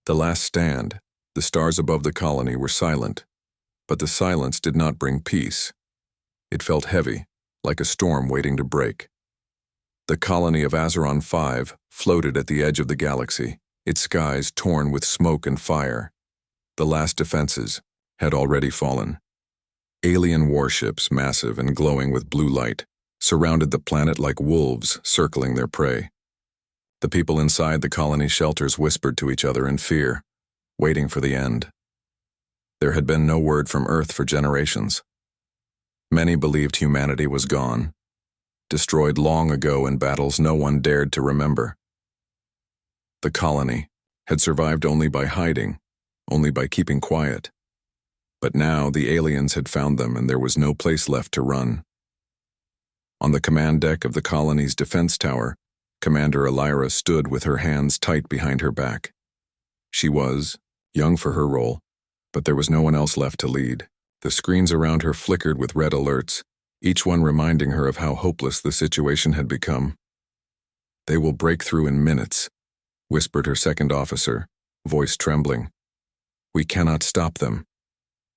The last stand, the stars above the colony were silent, but the silence did not bring peace. It felt heavy, like a storm waiting to break. The colony of Azeron 5 floated at the edge of the galaxy, its skies torn with smoke and fire. The last defenses had already fallen. Alien warships, massive and glowing with blue light, surrounded the planet like wolves circling their prey. The people inside the colony shelters whispered to each other in fear, waiting for the end. There had been no word from Earth for generations. Many believed humanity was gone, destroyed long ago in battles no one dared to remember. The colony had survived only by hiding, only by keeping quiet. But now the aliens had found them and there was no place left to run. On the command deck of the colony's defense tower, Commander Elira stood with her hands tight behind her back. She was young for her role, but there was no one else left to lead. The screens around her flickered with red alerts, each one reminding her of how hopeless the situation had become. "They will break through in minutes," whispered her second officer, voice trembling. "We cannot stop them."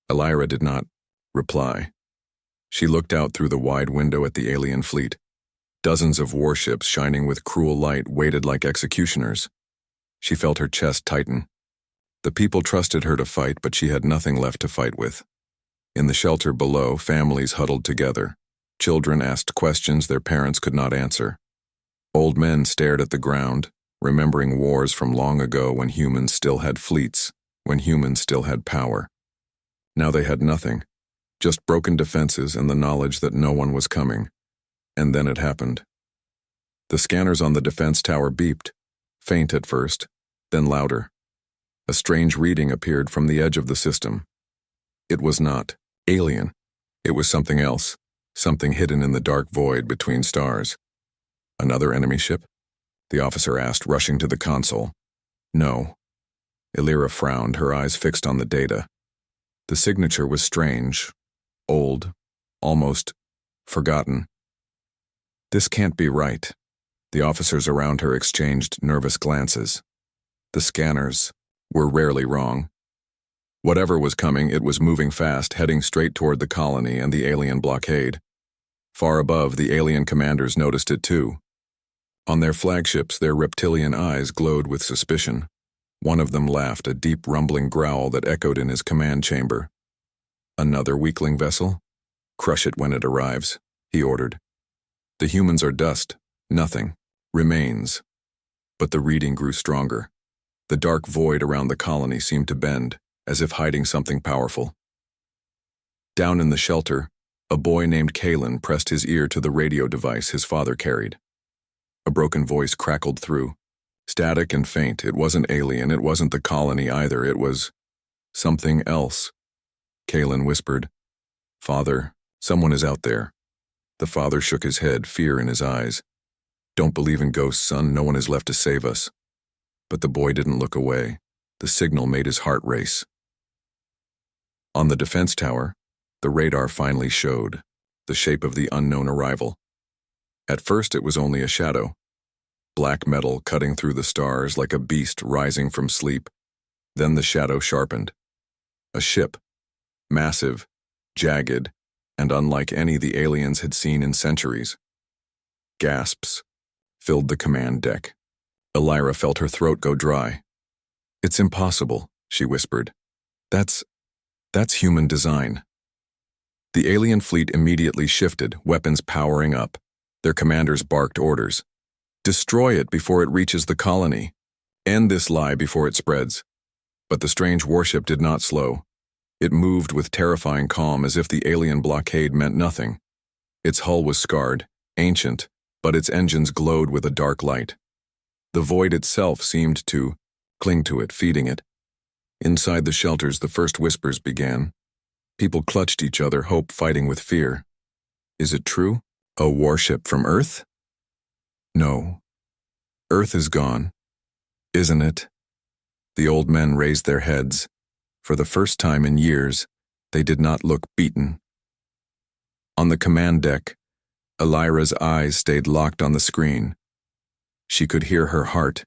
Elira did not reply. She looked out through the wide window at the alien fleet. Dozens of warships shining with cruel light waited like executioners. She felt her chest tighten. The people trusted her to fight, but she had nothing left to fight with. In the shelter below, families huddled together. Children asked questions their parents could not answer. Old men stared at the ground, remembering wars from long ago when humans still had fleets, when humans still had power. Now they had nothing, just broken defenses and the knowledge that no one was coming. And then it happened. The scanners on the defense tower beeped, faint at first, then louder. A strange reading appeared from the edge of the system. It was not alien. It was something else, something hidden in the dark void between stars. Another enemy ship? The officer asked, rushing to the console. No. Elira frowned, her eyes fixed on the data. The signature was strange, old, almost forgotten. This can't be right. The officers around her exchanged nervous glances. The scanners were rarely wrong. Whatever was coming, it was moving fast, heading straight toward the colony and the alien blockade. Far above, the alien commanders noticed it too. On their flagships, their reptilian eyes glowed with suspicion. One of them laughed, a deep rumbling growl that echoed in his command chamber. "Another weakling vessel? Crush it when it arrives," he ordered. "The humans are dust, nothing, remains." But the reading grew stronger. The dark void around the colony seemed to bend, as if hiding something powerful. Down in the shelter, a boy named Kalen pressed his ear to the radio device his father carried. A broken voice crackled through. Static and faint, it wasn't alien, it wasn't the colony either, it was something else. Kalen whispered, "Father, someone is out there." The father shook his head, fear in his eyes. "Don't believe in ghosts, son, no one is left to save us." But the boy didn't look away. The signal made his heart race. On the defense tower, the radar finally showed the shape of the unknown arrival. At first it was only a shadow. Black metal cutting through the stars like a beast rising from sleep. Then the shadow sharpened. A ship, massive, jagged, and unlike any the aliens had seen in centuries. Gasps filled the command deck. Elira felt her throat go dry. "It's impossible," she whispered. That's human design." The alien fleet immediately shifted, weapons powering up. Their commanders barked orders. "Destroy it before it reaches the colony. End this lie before it spreads." But the strange warship did not slow. It moved with terrifying calm as if the alien blockade meant nothing. Its hull was scarred, ancient, but its engines glowed with a dark light. The void itself seemed to cling to it, feeding it. Inside the shelters, the first whispers began. People clutched each other, hope fighting with fear. Is it true? A warship from Earth? No. Earth is gone. Isn't it? The old men raised their heads. For the first time in years, they did not look beaten. On the command deck, Elira's eyes stayed locked on the screen. She could hear her heart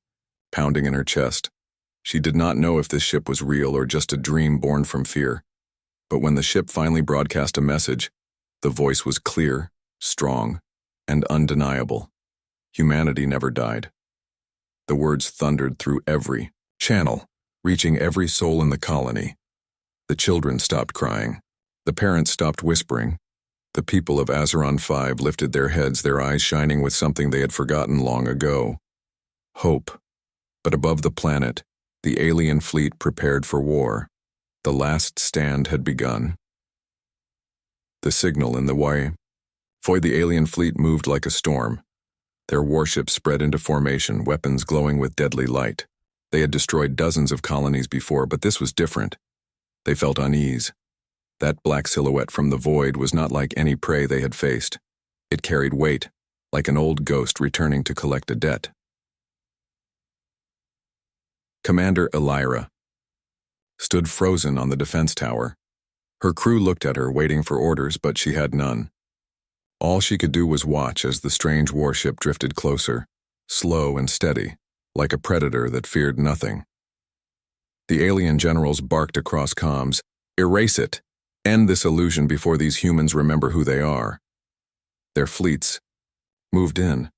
pounding in her chest. She did not know if this ship was real or just a dream born from fear. But when the ship finally broadcast a message, the voice was clear, strong, and undeniable. Humanity never died. The words thundered through every channel, reaching every soul in the colony. The children stopped crying. The parents stopped whispering. The people of Azeron 5 lifted their heads, their eyes shining with something they had forgotten long ago. Hope. But above the planet, the alien fleet prepared for war. The last stand had begun. The signal in the HFY, the alien fleet moved like a storm. Their warships spread into formation, weapons glowing with deadly light. They had destroyed dozens of colonies before, but this was different. They felt unease. That black silhouette from the void was not like any prey they had faced. It carried weight, like an old ghost returning to collect a debt. Commander Elira stood frozen on the defense tower. Her crew looked at her, waiting for orders, but she had none. All she could do was watch as the strange warship drifted closer, slow and steady, like a predator that feared nothing. The alien generals barked across comms, "Erase it! End this illusion before these humans remember who they are." Their fleets moved in.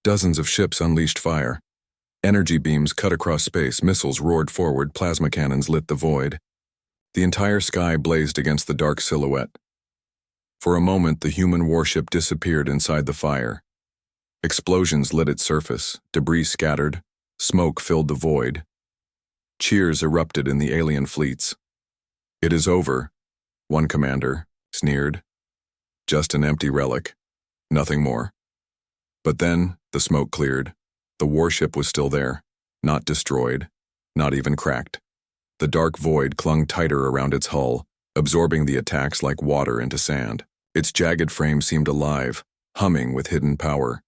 Dozens of ships unleashed fire. Energy beams cut across space, missiles roared forward, plasma cannons lit the void. The entire sky blazed against the dark silhouette. For a moment, the human warship disappeared inside the fire. Explosions lit its surface, debris scattered, smoke filled the void. Cheers erupted in the alien fleets. "It is over," one commander sneered. "Just an empty relic. Nothing more." But then, the smoke cleared. The warship was still there, not destroyed, not even cracked. The dark void clung tighter around its hull, absorbing the attacks like water into sand. Its jagged frame seemed alive, humming with hidden power.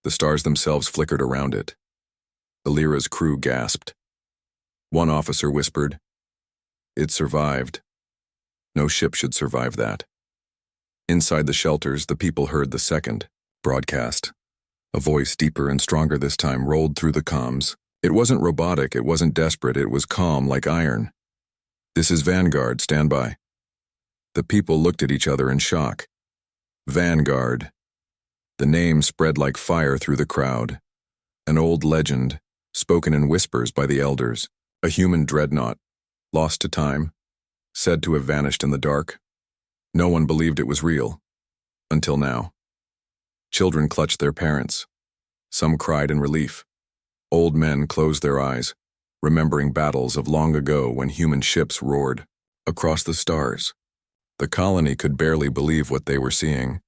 The stars themselves flickered around it. Elira's crew gasped. One officer whispered, "It survived. No ship should survive that." Inside the shelters, the people heard the second broadcast. A voice, deeper and stronger this time, rolled through the comms. It wasn't robotic, it wasn't desperate, it was calm like iron. "This is Vanguard, stand by." The people looked at each other in shock. Vanguard. The name spread like fire through the crowd. An old legend, spoken in whispers by the elders. A human dreadnought, lost to time, said to have vanished in the dark. No one believed it was real. Until now. Children clutched their parents. Some cried in relief. Old men closed their eyes, remembering battles of long ago when human ships roared across the stars. The colony could barely believe what they were seeing,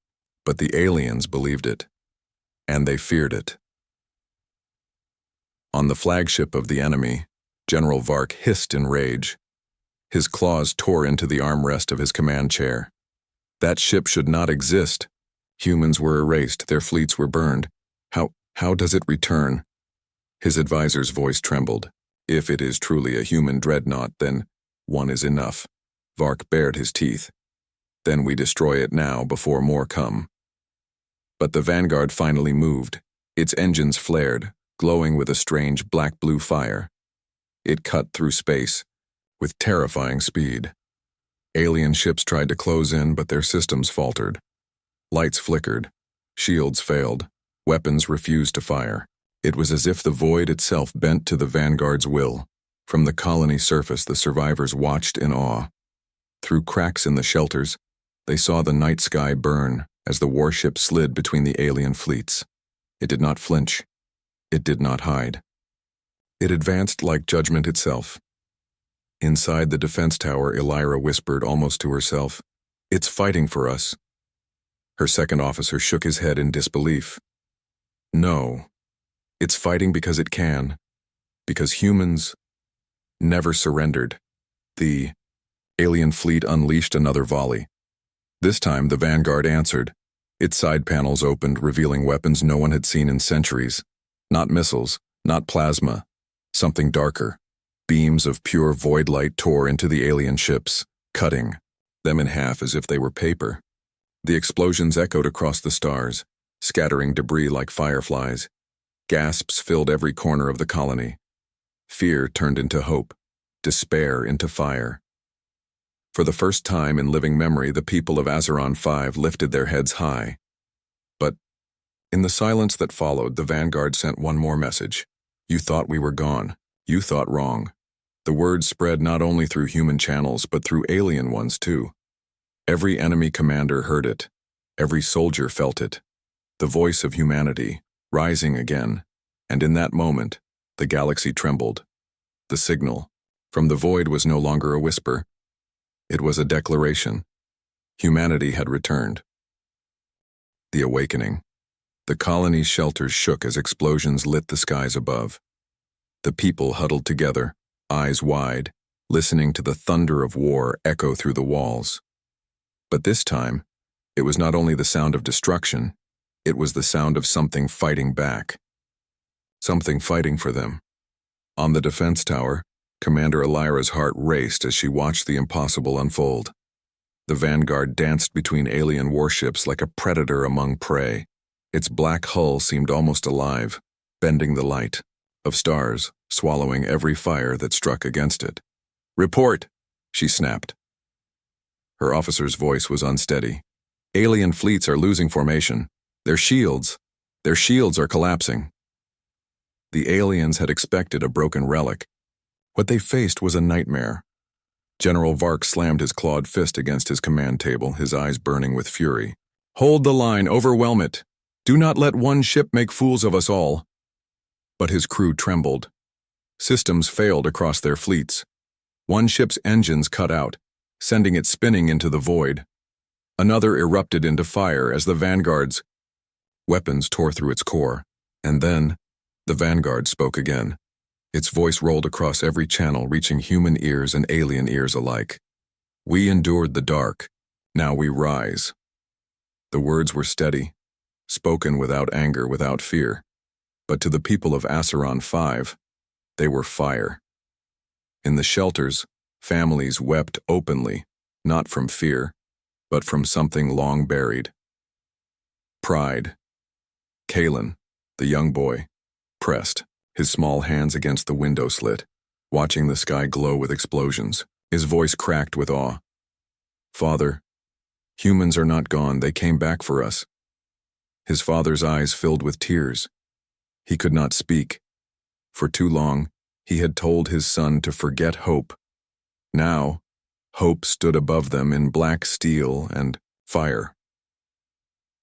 but the aliens believed it, and they feared it. On the flagship of the enemy, General Vark hissed in rage. His claws tore into the armrest of his command chair. That ship should not exist. Humans were erased, their fleets were burned. How does it return? His advisor's voice trembled. If it is truly a human dreadnought, then one is enough. Vark bared his teeth. Then we destroy it now before more come. But the Vanguard finally moved. Its engines flared, glowing with a strange black-blue fire. It cut through space, with terrifying speed. Alien ships tried to close in, but their systems faltered. Lights flickered, shields failed, weapons refused to fire. It was as if the void itself bent to the Vanguard's will. From the colony surface, the survivors watched in awe. Through cracks in the shelters, they saw the night sky burn as the warship slid between the alien fleets. It did not flinch. It did not hide. It advanced like judgment itself. Inside the defense tower, Elira whispered almost to herself, "It's fighting for us." Her second officer shook his head in disbelief. "No, it's fighting because it can, because humans never surrendered." The alien fleet unleashed another volley. This time, the Vanguard answered. Its side panels opened, revealing weapons no one had seen in centuries. Not missiles, not plasma, something darker. Beams of pure void light tore into the alien ships, cutting them in half as if they were paper. The explosions echoed across the stars, scattering debris like fireflies. Gasps filled every corner of the colony. Fear turned into hope, despair into fire. For the first time in living memory, the people of Azeron 5 lifted their heads high. But in the silence that followed, the Vanguard sent one more message. You thought we were gone. You thought wrong. The word spread not only through human channels, but through alien ones too. Every enemy commander heard it. Every soldier felt it. The voice of humanity, rising again. And in that moment, the galaxy trembled. The signal from the void was no longer a whisper. It was a declaration. Humanity had returned. The awakening. The colony's shelters shook as explosions lit the skies above. The people huddled together, eyes wide, listening to the thunder of war echo through the walls. But this time, it was not only the sound of destruction, it was the sound of something fighting back. Something fighting for them. On the defense tower, Commander Elira's heart raced as she watched the impossible unfold. The Vanguard danced between alien warships like a predator among prey. Its black hull seemed almost alive, bending the light of stars, swallowing every fire that struck against it. "Report!" she snapped. Her officer's voice was unsteady. "Alien fleets are losing formation. Their shields are collapsing." The aliens had expected a broken relic. What they faced was a nightmare. General Vark slammed his clawed fist against his command table, his eyes burning with fury. "Hold the line, overwhelm it. Do not let one ship make fools of us all." But his crew trembled. Systems failed across their fleets. One ship's engines cut out, sending it spinning into the void. Another erupted into fire as the Vanguard's weapons tore through its core. And then, the Vanguard spoke again. Its voice rolled across every channel, reaching human ears and alien ears alike. "We endured the dark. Now we rise." The words were steady, spoken without anger, without fear. But to the people of Azeron 5, they were fire. In the shelters, families wept openly, not from fear, but from something long buried. Pride. Kalen, the young boy, pressed, his small hands against the window slit, watching the sky glow with explosions. His voice cracked with awe. "Father, humans are not gone, they came back for us." His father's eyes filled with tears. He could not speak. For too long, he had told his son to forget hope. Now, hope stood above them in black steel and fire.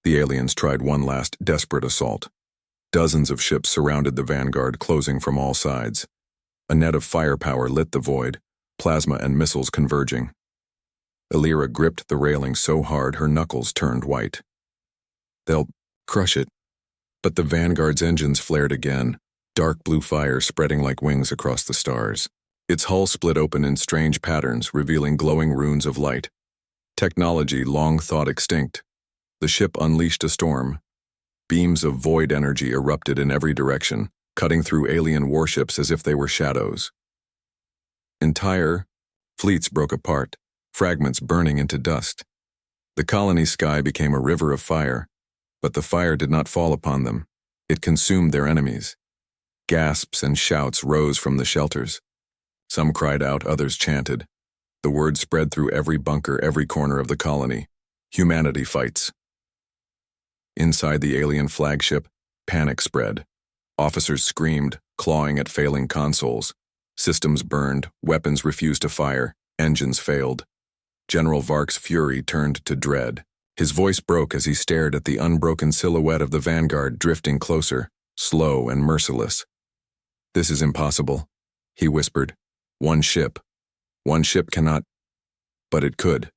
The aliens tried one last desperate assault. Dozens of ships surrounded the Vanguard, closing from all sides. A net of firepower lit the void, plasma and missiles converging. Elira gripped the railing so hard her knuckles turned white. "They'll crush it." But the Vanguard's engines flared again, dark blue fire spreading like wings across the stars. Its hull split open in strange patterns, revealing glowing runes of light. Technology long thought extinct. The ship unleashed a storm. Beams of void energy erupted in every direction, cutting through alien warships as if they were shadows. Entire fleets broke apart, fragments burning into dust. The colony's sky became a river of fire, but the fire did not fall upon them. It consumed their enemies. Gasps and shouts rose from the shelters. Some cried out, others chanted. The word spread through every bunker, every corner of the colony. Humanity fights. Inside the alien flagship, panic spread. Officers screamed, clawing at failing consoles. Systems burned, weapons refused to fire, engines failed. General Vark's fury turned to dread. His voice broke as he stared at the unbroken silhouette of the Vanguard drifting closer, slow and merciless. "This is impossible," he whispered. One ship cannot," but it could.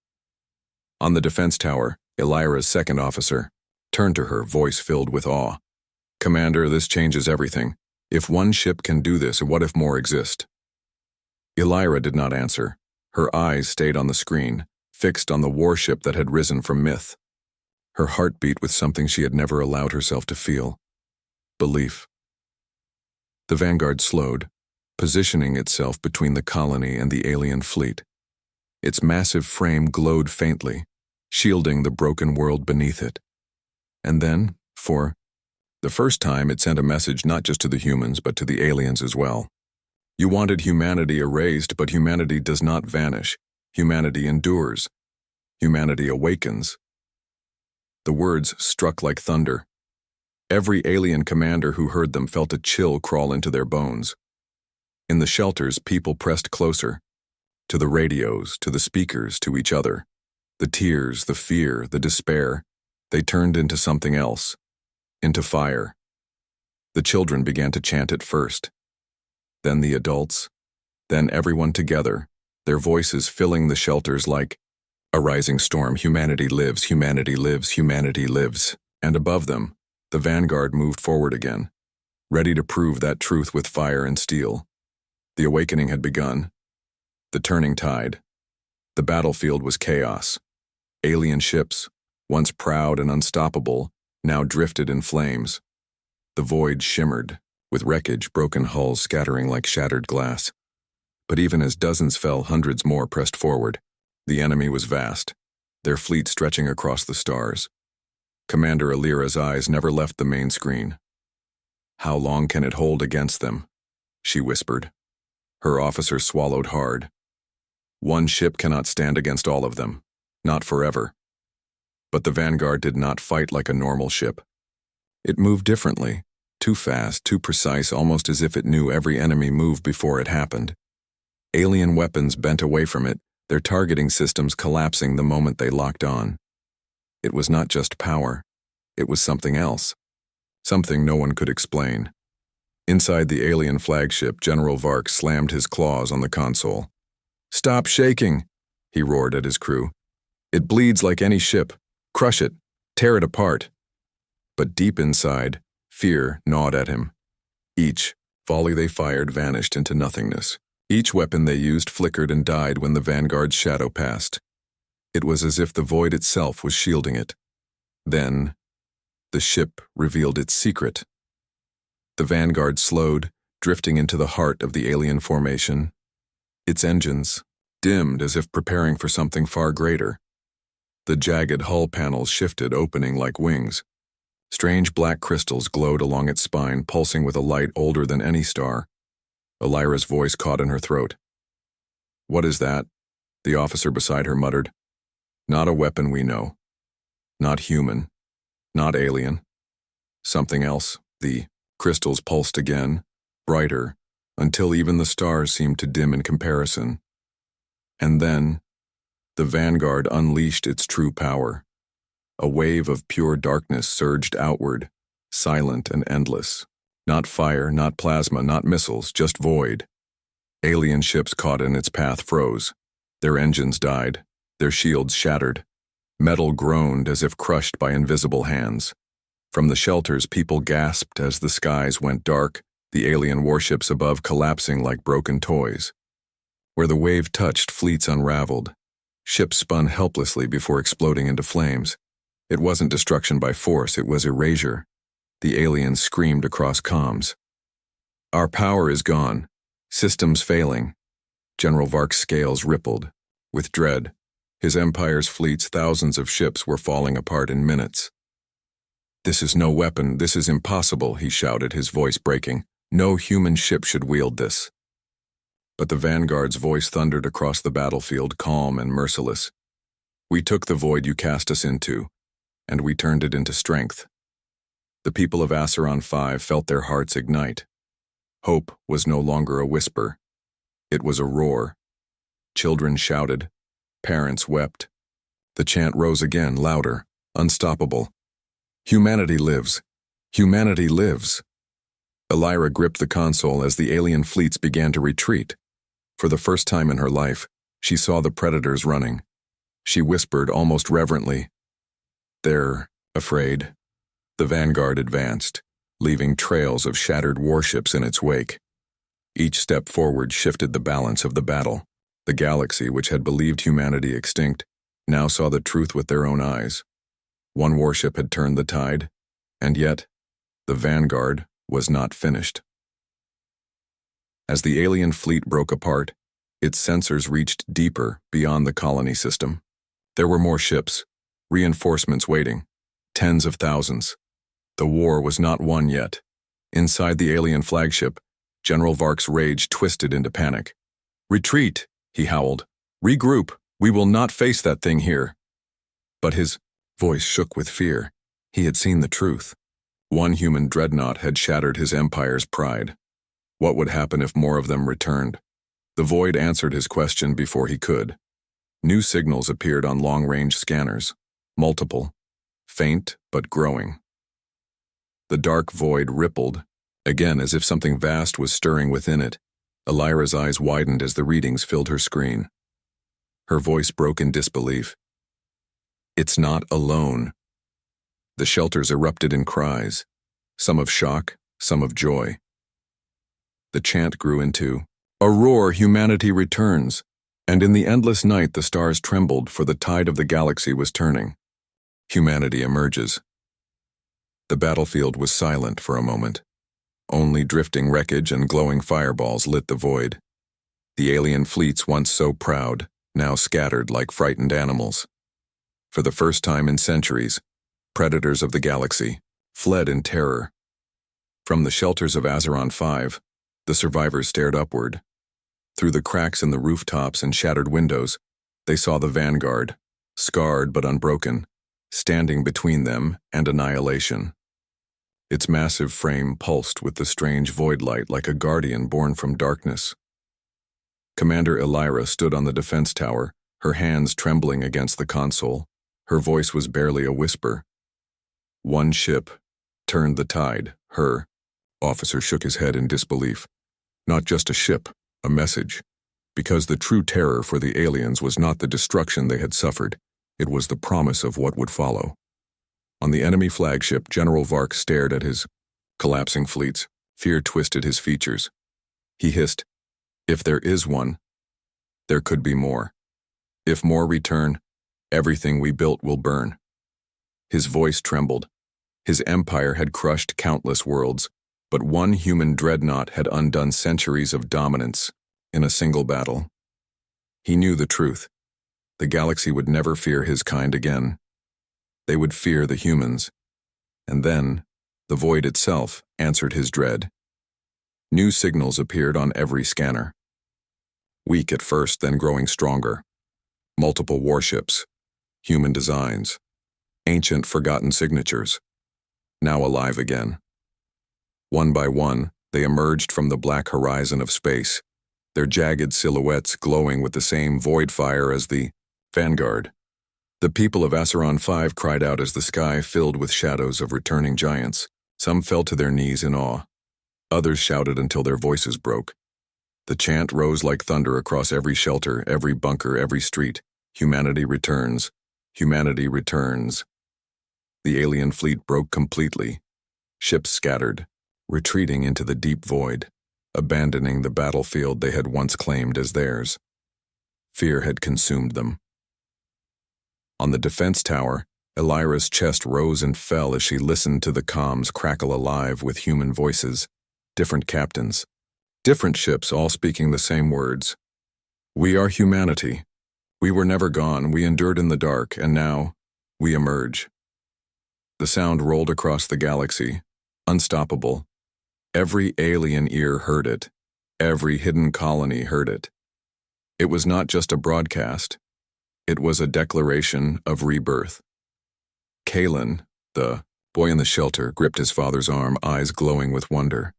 On the defense tower, Elira's second officer turned to her, voice filled with awe. "Commander, this changes everything. If one ship can do this, what if more exist?" Elira did not answer. Her eyes stayed on the screen, fixed on the warship that had risen from myth. Her heart beat with something she had never allowed herself to feel. Belief. The Vanguard slowed, positioning itself between the colony and the alien fleet. Its massive frame glowed faintly, shielding the broken world beneath it. And then, for the first time, it sent a message not just to the humans but to the aliens as well. You wanted humanity erased, but humanity does not vanish. Humanity endures. Humanity awakens. The words struck like thunder. Every alien commander who heard them felt a chill crawl into their bones. In the shelters, people pressed closer. To the radios, to the speakers, to each other. The tears, the fear, the despair, they turned into something else. Into fire. The children began to chant it first. Then the adults. Then everyone together, their voices filling the shelters like a rising storm. Humanity lives, humanity lives, humanity lives. And above them, the vanguard moved forward again, ready to prove that truth with fire and steel. The awakening had begun. The turning tide. The battlefield was chaos. Alien ships, once proud and unstoppable, now drifted in flames. The void shimmered, with wreckage, broken hulls scattering like shattered glass. But even as dozens fell, hundreds more pressed forward. The enemy was vast, their fleet stretching across the stars. Commander Alira's eyes never left the main screen. "How long can it hold against them?" she whispered. Her officer swallowed hard. One ship cannot stand against all of them, not forever. But the Vanguard did not fight like a normal ship. It moved differently, too fast, too precise, almost as if it knew every enemy move before it happened. Alien weapons bent away from it, their targeting systems collapsing the moment they locked on. It was not just power, it was something else. Something no one could explain. Inside the alien flagship, General Vark slammed his claws on the console. "Stop shaking," he roared at his crew. "It bleeds like any ship. Crush it. Tear it apart." But deep inside, fear gnawed at him. Each volley they fired vanished into nothingness. Each weapon they used flickered and died when the Vanguard's shadow passed. It was as if the void itself was shielding it. Then, the ship revealed its secret. The Vanguard slowed, drifting into the heart of the alien formation. Its engines dimmed as if preparing for something far greater. The jagged hull panels shifted, opening like wings. Strange black crystals glowed along its spine, pulsing with a light older than any star. Alira's voice caught in her throat. "What is that?" the officer beside her muttered. "Not a weapon we know. Not human. Not alien. Something else." The crystals pulsed again, brighter, until even the stars seemed to dim in comparison. And then, the Vanguard unleashed its true power. A wave of pure darkness surged outward, silent and endless. Not fire, not plasma, not missiles, just void. Alien ships caught in its path froze. Their engines died, their shields shattered. Metal groaned as if crushed by invisible hands. From the shelters, people gasped as the skies went dark, the alien warships above collapsing like broken toys. Where the wave touched, fleets unraveled. Ships spun helplessly before exploding into flames. It wasn't destruction by force, it was erasure. The aliens screamed across comms. "Our power is gone. Systems failing." General Vark's scales rippled. With dread, his empire's fleets, thousands of ships, were falling apart in minutes. "This is no weapon, this is impossible," he shouted, his voice breaking. "No human ship should wield this." But the Vanguard's voice thundered across the battlefield, calm and merciless. "We took the void you cast us into, and we turned it into strength." The people of Acheron 5 felt their hearts ignite. Hope was no longer a whisper. It was a roar. Children shouted. Parents wept. The chant rose again, louder, unstoppable. "Humanity lives! Humanity lives!" Alira gripped the console as the alien fleets began to retreat. For the first time in her life, she saw the predators running. She whispered almost reverently, "They're afraid." The Vanguard advanced, leaving trails of shattered warships in its wake. Each step forward shifted the balance of the battle. The galaxy, which had believed humanity extinct, now saw the truth with their own eyes. One warship had turned the tide, and yet, the Vanguard was not finished. As the alien fleet broke apart, its sensors reached deeper beyond the colony system. There were more ships, reinforcements waiting, tens of thousands. The war was not won yet. Inside the alien flagship, General Vark's rage twisted into panic. "Retreat," he howled. "Regroup. We will not face that thing here." But his voice shook with fear. He had seen the truth. One human dreadnought had shattered his empire's pride. What would happen if more of them returned? The void answered his question before he could. New signals appeared on long-range scanners. Multiple. Faint, but growing. The dark void rippled, again as if something vast was stirring within it. Elira's eyes widened as the readings filled her screen. Her voice broke in disbelief. "It's not alone." The shelters erupted in cries, some of shock, some of joy. The chant grew into, "A roar, humanity returns," and in the endless night the stars trembled, for the tide of the galaxy was turning. Humanity emerges. The battlefield was silent for a moment. Only drifting wreckage and glowing fireballs lit the void. The alien fleets, once so proud, now scattered like frightened animals. For the first time in centuries, predators of the galaxy fled in terror. From the shelters of Azeron 5, the survivors stared upward. Through the cracks in the rooftops and shattered windows, they saw the vanguard, scarred but unbroken, standing between them and annihilation. Its massive frame pulsed with the strange void light like a guardian born from darkness. Commander Elira stood on the defense tower, her hands trembling against the console. Her voice was barely a whisper. "One ship turned the tide, her." Officer shook his head in disbelief. "Not just a ship, a message. Because the true terror for the aliens was not the destruction they had suffered, it was the promise of what would follow." On the enemy flagship, General Vark stared at his collapsing fleets. Fear twisted his features. He hissed, "If there is one, there could be more. If more return, everything we built will burn." His voice trembled. His empire had crushed countless worlds, but one human dreadnought had undone centuries of dominance in a single battle. He knew the truth. The galaxy would never fear his kind again. They would fear the humans. And then, the void itself answered his dread. New signals appeared on every scanner. Weak at first, then growing stronger. Multiple warships, human designs, ancient forgotten signatures, now alive again. One by one, they emerged from the black horizon of space, their jagged silhouettes glowing with the same void fire as the vanguard. The people of Azeron 5 cried out as the sky filled with shadows of returning giants. Some fell to their knees in awe. Others shouted until their voices broke. The chant rose like thunder across every shelter, every bunker, every street. Humanity returns. Humanity returns. The alien fleet broke completely. Ships scattered, retreating into the deep void, abandoning the battlefield they had once claimed as theirs. Fear had consumed them. On the defense tower, Elira's chest rose and fell as she listened to the comms crackle alive with human voices, different captains, different ships all speaking the same words. "We are humanity. We were never gone, we endured in the dark, and now, we emerge." The sound rolled across the galaxy, unstoppable. Every alien ear heard it. Every hidden colony heard it. It was not just a broadcast. It was a declaration of rebirth. Kalen, the boy in the shelter, gripped his father's arm, eyes glowing with wonder.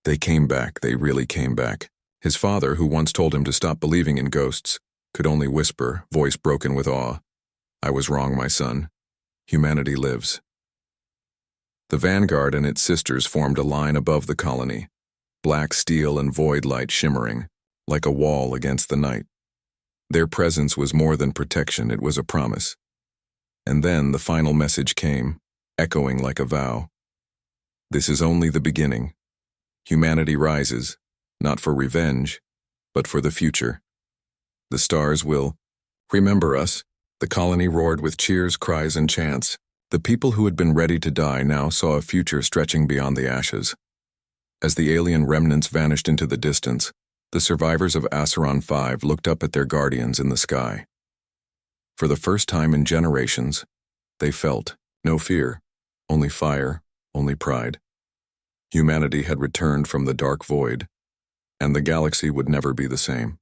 They came back, they really came back. His father, who once told him to stop believing in ghosts, could only whisper, voice broken with awe, "I was wrong, my son. Humanity lives." The vanguard and its sisters formed a line above the colony, black steel and void light shimmering, like a wall against the night. Their presence was more than protection, it was a promise. And then the final message came, echoing like a vow. This is only the beginning. Humanity rises, not for revenge, but for the future. The stars will remember us. The colony roared with cheers, cries, and chants. The people who had been ready to die now saw a future stretching beyond the ashes. As the alien remnants vanished into the distance, the survivors of Azeron 5 looked up at their guardians in the sky. For the first time in generations, they felt no fear, only fire, only pride. Humanity had returned from the dark void, and the galaxy would never be the same.